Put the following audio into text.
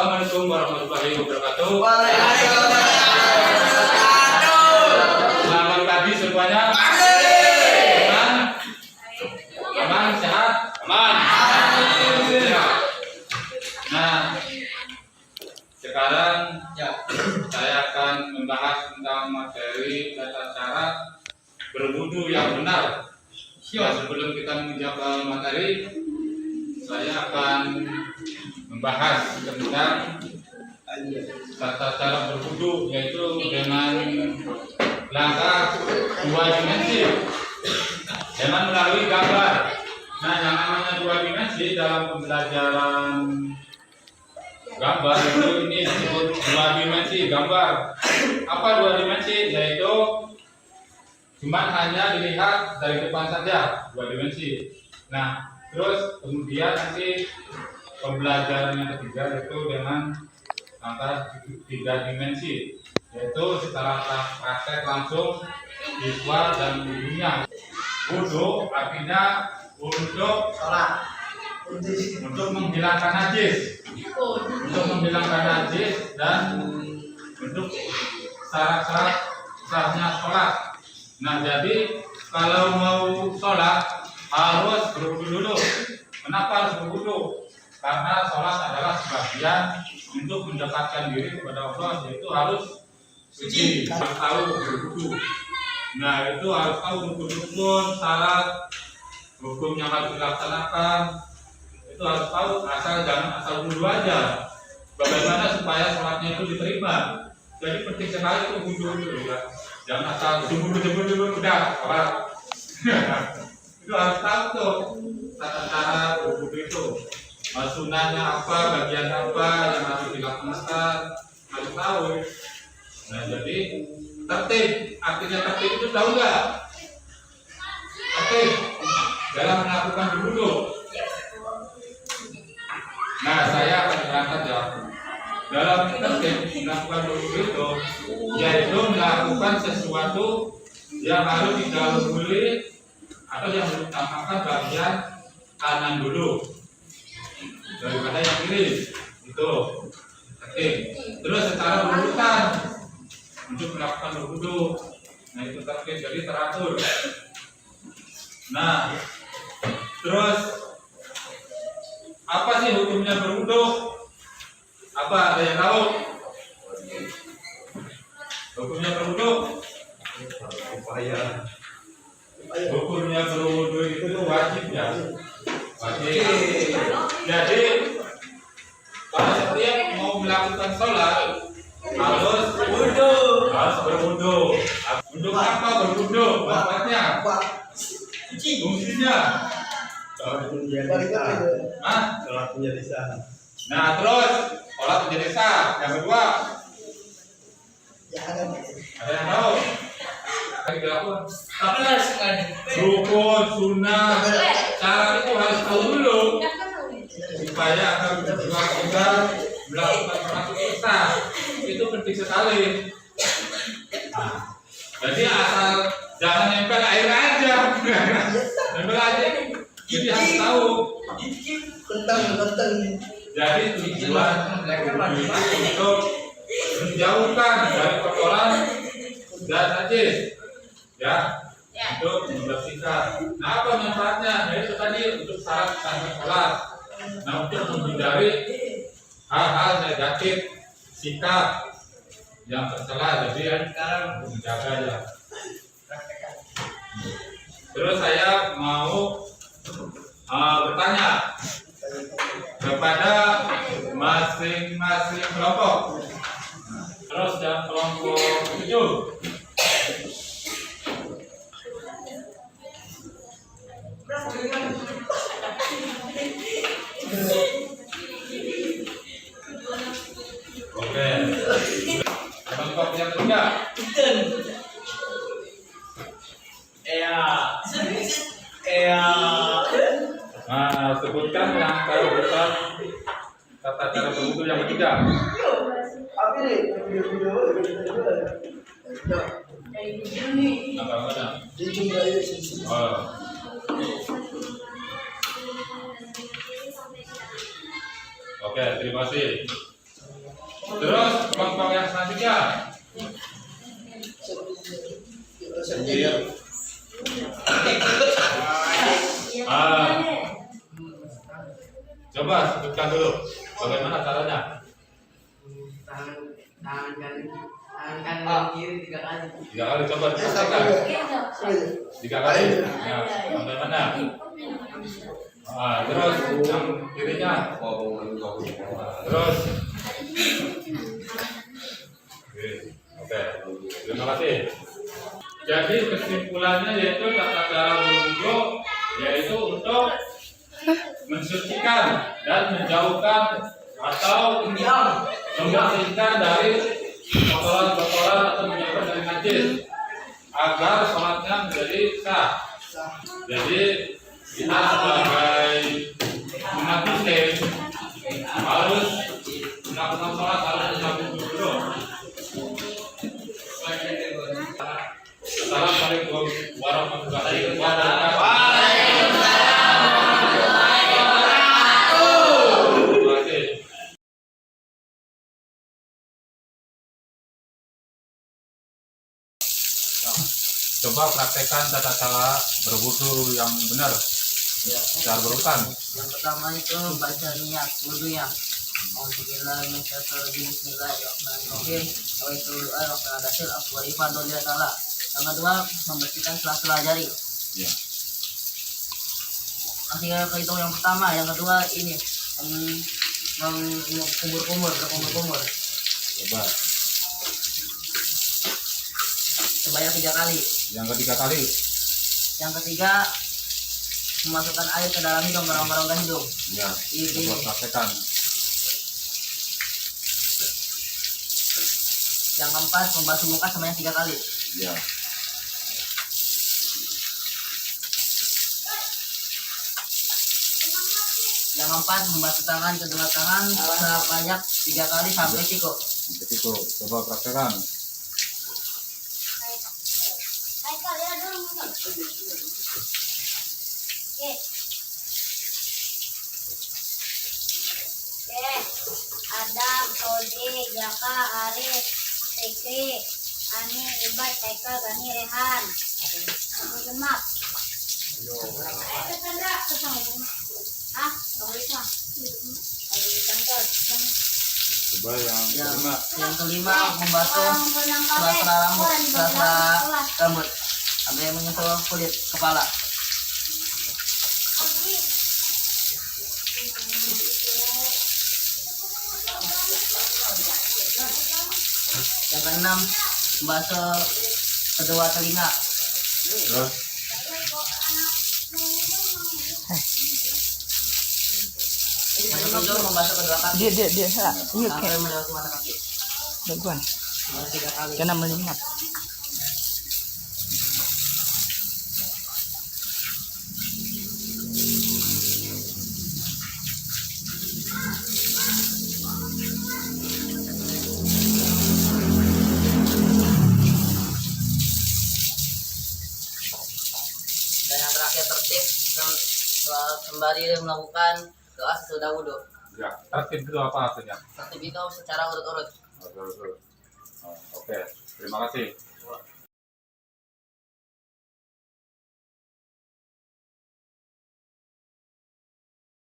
Assalamualaikum warahmatullahi wabarakatuh. Selamat pagi semuanya. Aman? Aman, sehat? Aman. Nah, sekarang saya akan membahas tentang materi tata cara berwudu yang benar. Nah, sebelum kita menjawab materi, saya akan membahas tentang tata cara berwudu, yaitu dengan langkah 2 dimensi dengan melalui gambar. Nah, yang namanya 2 dimensi dalam pembelajaran gambar itu ini disebut 2 dimensi gambar. Apa 2 dimensi? Yaitu cuma hanya dilihat dari depan saja, 2 dimensi. Nah, terus kemudian nanti pembelajaran yang ketiga yaitu dengan angka 3 dimensi, yaitu secara praktek langsung siswa dan gurunya. Wudu artinya untuk sholat, untuk menghilangkan najis, dan untuk syarat-syarat sahnya sholat. Nah, jadi kalau mau sholat harus berwudu dulu. Kenapa harus berwudu? Karena sholat adalah sebagian untuk mendekatkan diri kepada Allah, yaitu harus suci, harus tahu berwudu. Nah, itu harus tahu rukun-rukun, syarat, hukum yang harus dilaksanakan. Itu harus tahu, jangan asal wudu aja. Bagaimana supaya sholatnya itu diterima? Jadi penting sekali itu wudu dulu ya. Jangan asal jemur udah sholat. Itu harus tahu tuh tata cara berwudu itu. Sunahnya apa, bagian apa yang harus dilaksanakan, harus tahu. Nah, jadi tertib, artinya tertib itu tahu nggak? Tertib dalam melakukan berwudu. Nah, saya akan berangkat ya. Dalam tertib melakukan berwudu itu, yaitu melakukan sesuatu yang harus didahului atau yang diutamakan bagian kanan dulu daripada yang kiri. Itu tertib. Terus secara berurutan untuk melakukan berwudu. Nah, itu tertib, jadi teratur. Nah, terus apa sih hukumnya berwudu? Apa, ada yang tahu? Hukumnya berwudu? Hukumnya berwudu itu wajib ya. Wajib. Jadi kalau setiap mau melakukan sholat harus berwudu. Untuk apa berwudu? Manfaatnya? Fungsinya? Sholat menjadi sah. Nah, terus sholat menjadi sah. Yang kedua, ada yang tahu? Rukun, sunnah, cara itu harus tahu dulu supaya akan bisa melakukan sholat itu sah. Itu penting sekali. Nah, jadi asal jangan nempel air aja. Nempel aja. Jadi harus tahu. Jadi tujuan untuk menjauhkan dari kotoran dan najis, ya, untuk membersihkan. Nah, apa manfaatnya? Nah, itu tadi untuk syarat sahnya sholat. Nah, untuk menghindari hal-hal negatif, sikap yang tercela. Jadi sekarang menjaga ya. Terus saya mau bertanya kepada masing-masing kelompok. Terus yang kelompok 7. Oke. Kelompok yang ketiga. Nah, sebutkan yang paling besar tata cara berwudu yang ketiga. Apa? Oh. Oke, terima kasih. Terus kelompok yang selanjutnya. Ah, coba sebutkan dulu bagaimana caranya. Tangan kiri 3 kali. 3 kali coba dipraktekkan. 3 kali. Ya, sampai mana? Terus yang kirinya. Terus. Oke. Terima kasih. Jadi kesimpulannya yaitu tata cara berwudu yaitu untuk mensucikan dan menjauhkan atau membersihkan dari kotoran-kotoran atau menjauhkan dari najis agar sholatnya menjadi sah. Jadi kita sebagai umat muslim harus melakukan sholat harus mencakup dulu. Assalamualaikum warahmatullahi wabarakatuh. Coba praktekkan tata cara berwudu yang benar secara berurutan. Yang pertama itu baca niat wudunya. Bismillahirrahmanirrahim. Yang kedua membersihkan sela-sela jari. Ya. Masih kehitung yang pertama, yang kedua ini kumur-kumur. Coba. Sebanyak 3 kali. Yang ketiga kali. Yang ketiga memasukkan air ke dalam hidung, merongga hidung. Ya. Ini. Coba praktekkan. Yang keempat membasuh muka sebanyak 3 kali. Ya. Yang keempat membasuh tangan kedua tangan sebanyak 3 kali sampai siku. Sampai siku. Coba praktekkan. Adam, Odi, Jaka, Arif, Fikri, Ani, Ibad, Taika, Gani, Rehan, Gemak. Ah, Coba yang kelima. Yang kelima membasuh sela-sela rambut sampai menyentuh kulit kepala. Yang keenam membasuh kedua telinga. Terus. Yang ketujuh membasuh kedua kaki Dia ingat sampai kayak melewati mata kaki. baguan. Sebanyak 3 kali. Kena melihat. Dan yang terakhir tertib sembari melakukan doa sesudah wudhu. Ya. Tertib itu apa artinya? Tertib itu secara urut-urut. Oke. Terima kasih.